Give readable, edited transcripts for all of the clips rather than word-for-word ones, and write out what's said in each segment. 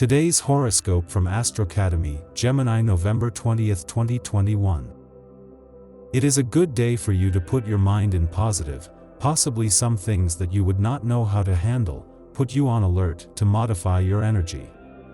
Today's horoscope from Astrocademy, Gemini November 20th, 2021. It is a good day for you to put your mind in positive, possibly some things that you would not know how to handle, put you on alert to modify your energy.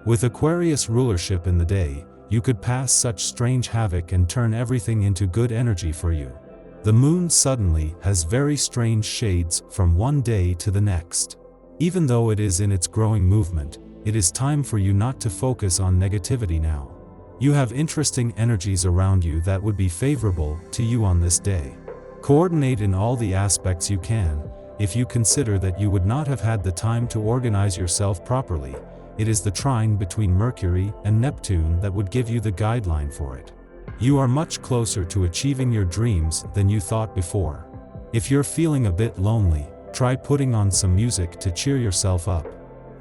With Aquarius rulership in the day, you could pass such strange havoc and turn everything into good energy for you. The moon suddenly has very strange shades from one day to the next. Even though it is in its growing movement, it is time for you not to focus on negativity now. You have interesting energies around you that would be favorable to you on this day. Coordinate in all the aspects you can. If you consider that you would not have had the time to organize yourself properly, it is the trine between Mercury and Neptune that would give you the guideline for it. You are much closer to achieving your dreams than you thought before. If you're feeling a bit lonely, try putting on some music to cheer yourself up.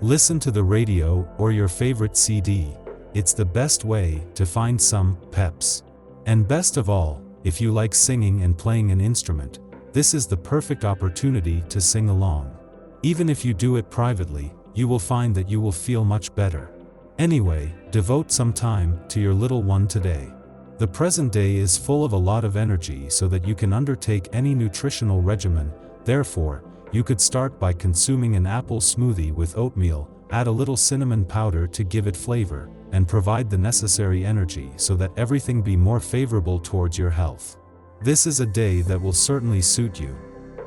Listen to the radio or your favorite CD. It's the best way to find some peps. And best of all, if you like singing and playing an instrument, this is the perfect opportunity to sing along. Even if you do it privately, you will find that you will feel much better. Anyway, devote some time to your little one today. The present day is full of a lot of energy so that you can undertake any nutritional regimen. Therefore, you could start by consuming an apple smoothie with oatmeal, add a little cinnamon powder to give it flavor, and provide the necessary energy so that everything be more favorable towards your health. This is a day that will certainly suit you.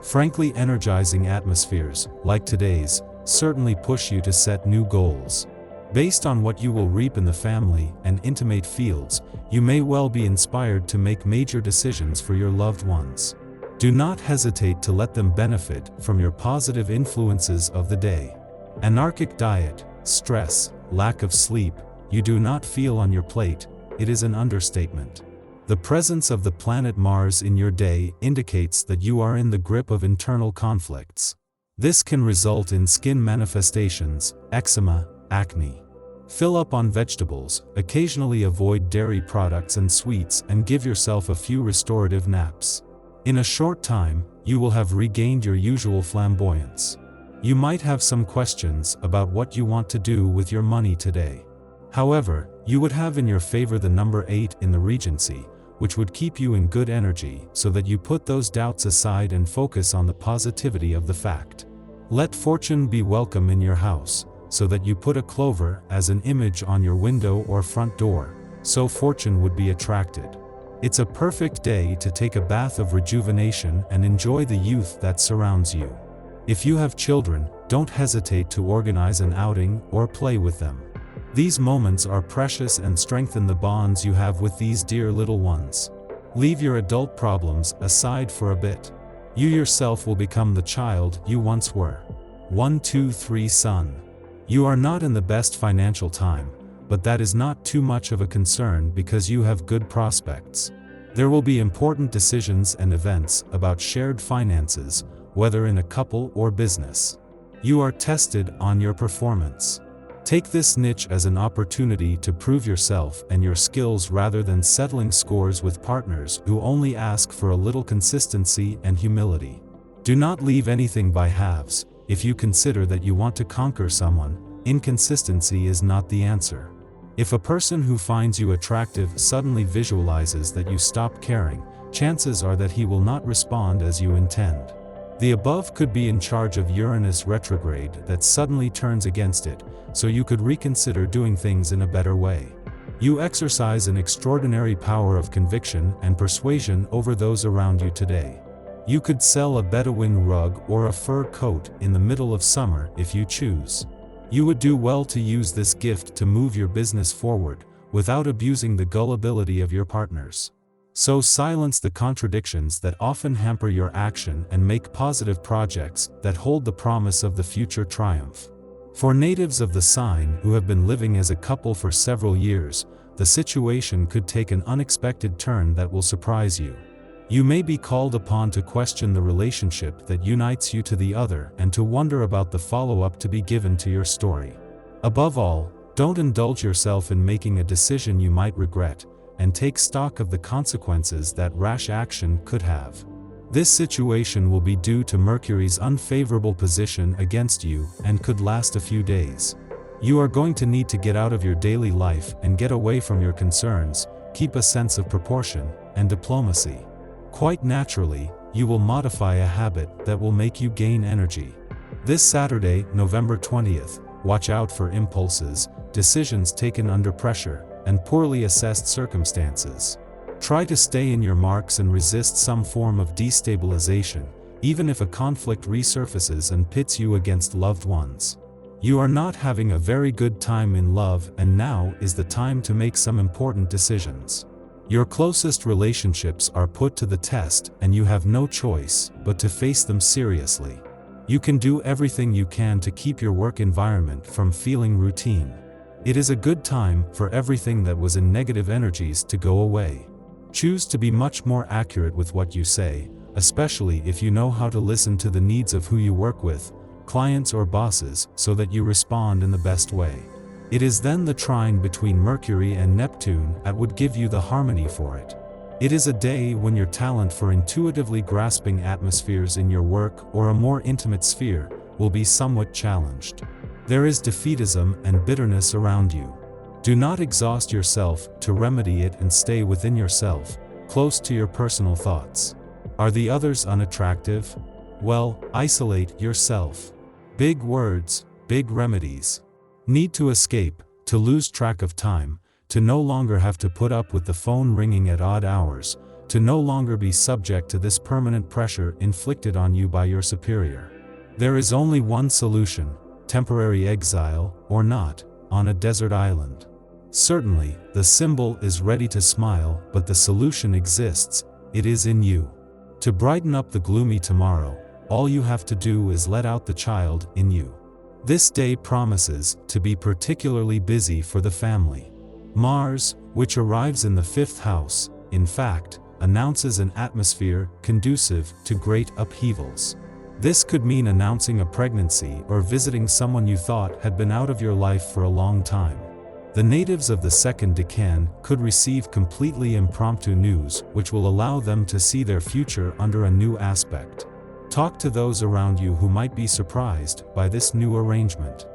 Frankly, energizing atmospheres, like today's, certainly push you to set new goals. Based on what you will reap in the family and intimate fields, you may well be inspired to make major decisions for your loved ones. Do not hesitate to let them benefit from your positive influences of the day. Anarchic diet, stress, lack of sleep, you do not feel on your plate, it is an understatement. The presence of the planet Mars in your day indicates that you are in the grip of internal conflicts. This can result in skin manifestations, eczema, acne. Fill up on vegetables, occasionally avoid dairy products and sweets, and give yourself a few restorative naps. In a short time, you will have regained your usual flamboyance. You might have some questions about what you want to do with your money today. However, you would have in your favor the number 8 in the Regency, which would keep you in good energy so that you put those doubts aside and focus on the positivity of the fact. Let fortune be welcome in your house, so that you put a clover as an image on your window or front door, so fortune would be attracted. It's a perfect day to take a bath of rejuvenation and enjoy the youth that surrounds you. If you have children, don't hesitate to organize an outing or play with them. These moments are precious and strengthen the bonds you have with these dear little ones. Leave your adult problems aside for a bit. You yourself will become the child you once were. 1, 2, 3 Son. You are not in the best financial time, but that is not too much of a concern because you have good prospects. There will be important decisions and events about shared finances, whether in a couple or business. You are tested on your performance. Take this niche as an opportunity to prove yourself and your skills rather than settling scores with partners who only ask for a little consistency and humility. Do not leave anything by halves. If you consider that you want to conquer someone, inconsistency is not the answer. If a person who finds you attractive suddenly visualizes that you stop caring, chances are that he will not respond as you intend. The above could be in charge of Uranus retrograde that suddenly turns against it, so you could reconsider doing things in a better way. You exercise an extraordinary power of conviction and persuasion over those around you today. You could sell a Bedouin rug or a fur coat in the middle of summer if you choose. You would do well to use this gift to move your business forward, without abusing the gullibility of your partners. So silence the contradictions that often hamper your action and make positive projects that hold the promise of the future triumph. For natives of the sign who have been living as a couple for several years, the situation could take an unexpected turn that will surprise you. You may be called upon to question the relationship that unites you to the other and to wonder about the follow-up to be given to your story. Above all, don't indulge yourself in making a decision you might regret, and take stock of the consequences that rash action could have. This situation will be due to Mercury's unfavorable position against you and could last a few days. You are going to need to get out of your daily life and get away from your concerns, keep a sense of proportion and diplomacy. Quite naturally, you will modify a habit that will make you gain energy. This Saturday, November 20th, watch out for impulses, decisions taken under pressure, and poorly assessed circumstances. Try to stay in your marks and resist some form of destabilization, even if a conflict resurfaces and pits you against loved ones. You are not having a very good time in love, and now is the time to make some important decisions. Your closest relationships are put to the test, and you have no choice but to face them seriously. You can do everything you can to keep your work environment from feeling routine. It is a good time for everything that was in negative energies to go away. Choose to be much more accurate with what you say, especially if you know how to listen to the needs of who you work with, clients or bosses, so that you respond in the best way. It is then the trine between Mercury and Neptune that would give you the harmony for it. It is a day when your talent for intuitively grasping atmospheres in your work or a more intimate sphere will be somewhat challenged. There is defeatism and bitterness around you. Do not exhaust yourself to remedy it and stay within yourself, close to your personal thoughts. Are the others unattractive? Well, isolate yourself. Big words, big remedies. Need to escape, to lose track of time, to no longer have to put up with the phone ringing at odd hours, to no longer be subject to this permanent pressure inflicted on you by your superior. There is only one solution: temporary exile, or not, on a desert island. Certainly, the symbol is ready to smile, but the solution exists, it is in you. To brighten up the gloomy tomorrow, all you have to do is let out the child in you. This day promises to be particularly busy for the family. Mars, which arrives in the 5th house, in fact, announces an atmosphere conducive to great upheavals. This could mean announcing a pregnancy or visiting someone you thought had been out of your life for a long time. The natives of the 2nd decan could receive completely impromptu news which will allow them to see their future under a new aspect. Talk to those around you who might be surprised by this new arrangement.